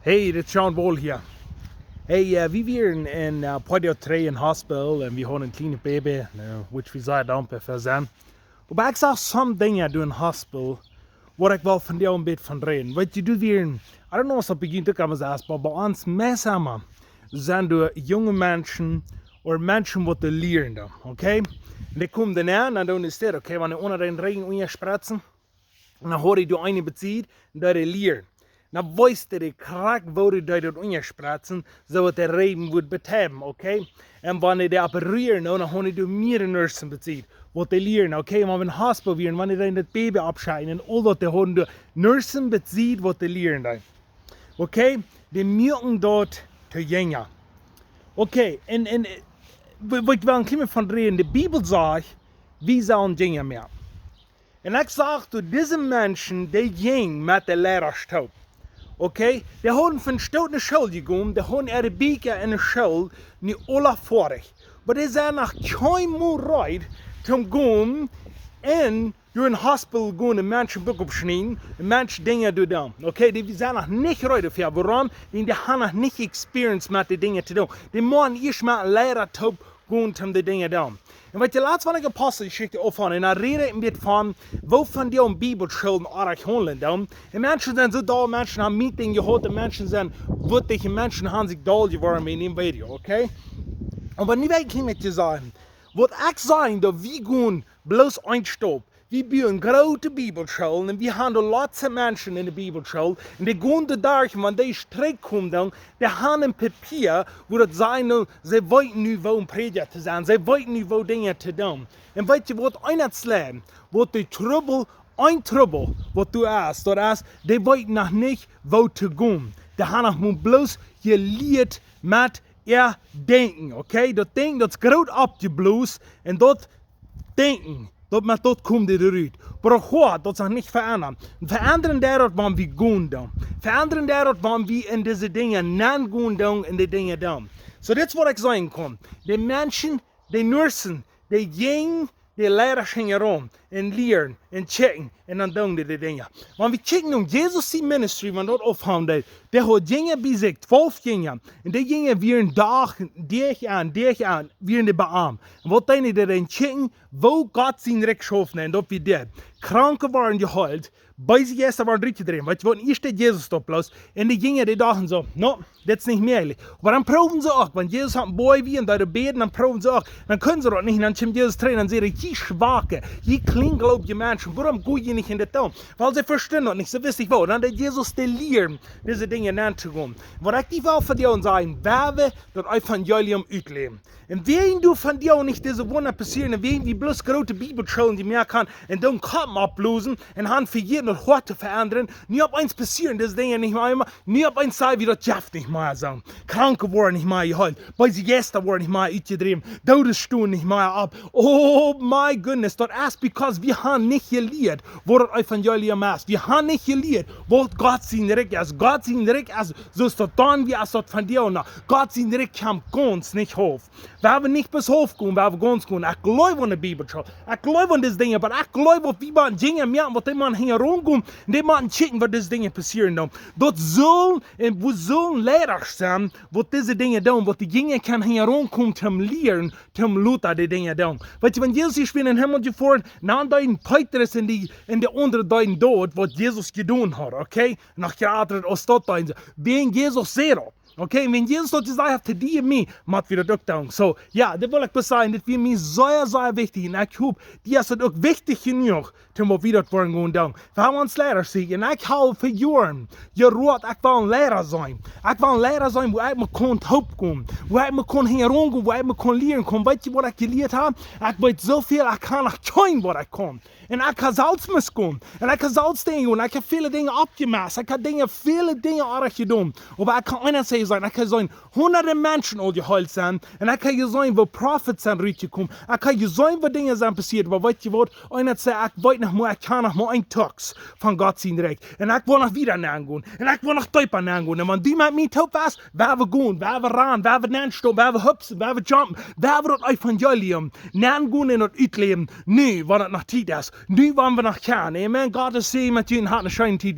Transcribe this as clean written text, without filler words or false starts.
Hey, dit is Sean Wall hier. Hey, we waren in pediatrie in hospital en we hadden een kleine baby, which we zeer dankbaar voor zijn. Maar ik zag some dingen doen in hospital, waar ik wel van jou een beetje van reden. Wat je doet weer, I don't know of het begint te komen zelfs, maar bij ons meestal zijn er jonge mensen, of mensen die leren, oké? En die komen dan aan en dan is het, oké, wanneer onder den regen onderspritzen, en dan hoor je door een bezit, dat je leren. Dan weißt du die krak, wo du das unterspritzen, so dass der Reben wird betreiben, okay? Und wenn die operieren, dann haben die mehr Nursen bezahlt, was die lernen, okay? Und wenn ein Hospital wären, wenn die das Baby abscheiden, all das, die haben die Nursen bezahlt, was die lernen, okay? Die müssen dort zu jünger. Okay, und ich will ein klein von reden, die Bibel sagt, wir sollen jünger mehr. Und ich sage zu diesen Menschen, die jung mit der Lehrerstab. Okay, die haben von Stadt in die Schule gegangen, die haben ihre Bücher in der Schule nicht alle vorig. Aber die sind nach keinem Monat zum gehen und durch ein Hospital gehen und Menschen Buch abschneiden und Menschen Dinge tun. Okay, die sind noch nicht ready dafür. Warum? Denn die haben noch nicht Experience mit den Dingen zu tun. Die müssen erst mal Lehrer gehen, um die Dinge zu tun. Und was die letzte Apostelgeschichte aufhören, und er redet ein bisschen von, wovon die Bibelschulen eigentlich handeln. Und Menschen sind so da, Menschen haben Meeting gehört, Menschen sind wirkliche Menschen, haben sich da geworden in dem Video, okay? Aber nicht wirklich mit dir sagen, was ich sagen, dass wir gehen bloß ein Stopp. Wir bauen große Bibelschulen und wir haben lots of Menschen in der Bibelschule und die gehen da durch, wenn die Streik kommt, die haben ein Papier, wo das sagen, sie wollten nicht, wo ein Prediger zu sein, sie wollten nicht, wo Dinge zu tun. Und weißt du, was einer zu lernen, was die Trouble, was du hast, das ist, die wollten noch nicht, wo zu gehen. Die haben noch bloß gelehrt mit ihr Denken, okay? Das Denken, das ist groß abgeblost und das Denken, dort kommt die eruit. Maar God, dat zich niet veranderen. Veranderen daardoor wanneer we gaan doen. Veranderen daardoor wanneer we in deze dingen niet gaan doen en die dingen doen. So dit is wat ik zeggen kan. De mensen, de nursen, de jong, de leiders gingen rond en leren en checken en dan doen die dingen. Want we checken om Jezus die ministry, want dat ophouden. De had dingen bij zich, 12 dingen. En die dingen weer dag aan, weer de beam. En wat deden die dan checken, wo God zijn recht schoven en dat we dit. Kranken waren geheeld, bij zich eerst waren drie drin. Want je wordt eerst Jezus oplost. En die gingen die dachten zo, no, dat is niet meer. Maar dan proeven ze ook, want Jezus had een boy wie en daar beden, dan proeven ze ook. Dan kunnen ze dat niet, dan komt Jezus trainen en zeggen, je schwache, je kleinglaubige Menschen, waarom gooi je niet in de toon? Weil ze verstaan dat niet, ze wisten niet wat. Dan deed Jezus te leren, deze dingen aan te gaan. Wat ik die wel van jou zeggen, waar we dat evangelium uitleven. En wien du van jou niet deze wunder passieren, en wien die bloß grote Bibelschulen die meer kan, en dan Kappen ablosen, en han für jeden das Wort zu verändern, nie op eins passieren, diese Dinge nicht mehr immer, nie op eins sein, wie das Jeff nicht mehr sagen. Kranke worden nicht mehr geholt, bei sie Gäste worden nicht mehr uitgedreven, Todesstunden nicht mehr ab. Oh my goodness, das ist because wir haben nicht gelehrt, wo das Evangelium ist. Wir haben nicht gelehrt, wo Gott sein Recht ist. Gott sein Recht ist, so ist das dann, wie es das von dir und Gott sein Recht kommt ganz nicht hoch. Wir haben nicht bis hoch gehen, wir haben ganz gehen. Ich glaube an die Bibelschule, ich glaube an diese Dinge, aber ich glaube, auf wie man Dinge mehr, was die man hier rumgehen, die man checken, was diese Dinge passieren. Dort sollen, wo sollen Lehrer sein, wo diese Dinge tun, wo die Dinge kann hier rumkommen, zum Lehren, zum Luther die Dinge tun. Weißt du, wenn Jesus ist in den Himmel gefahren, dann deuten Petrus in die andere deuten dort, was Jesus getan hat, okay? Nach gerade aus dort deuten, wegen Jesus zero. Okay, wenn Jesus dort gesagt hat, zu dir und mir, macht wieder das tun. So, ja, das will ich bloß sagen, das wird mir sehr, sehr wichtig. Und ich hoffe, die ist auch wichtig genug, um wieder zu gehen. Wir haben uns Lehrer sehen. Und ich habe für Jahren gerot, ich will ein Lehrer sein. Ich will ein Lehrer sein, wo ich mir Hope kommen, wo ich mir herumgehen, wo ich mir lernen kann. Weißt du, was ich gelernt habe? Ich weiß so viel, ich kann nicht tun, was ich kann. Und ich kann selbst misgehen. Und ich kann selbst Dinge und ich habe viele Dinge abgemacht. Ich habe viele Dinge auch getan. Aber ich kann einer sein, ich kann sein, hunderte Menschen all geheilt sein. Und ich kann sein, wo Prophets sind rausgekommen. Ich kann sein, wo Dinge sind passiert. Aber weißt du was? Einer sagt, ich weiß nicht mehr, ich kann noch mal ein Tax von Gott sein Recht. Und ich will noch wieder nachgehen. Und ich will noch tiefer nachgehen. Und wenn die mit mir taub ist, werden wir gehen, werden wir ran, werden wir nachstehen, werden wir hüpfen, werden wir jumpen, werden wir das Evangelium nachgehen und das ausleben. Nee, wenn das noch Zeit ist. Nu waren we nog gaan. Amen. God is zeer met je in hart en schijn.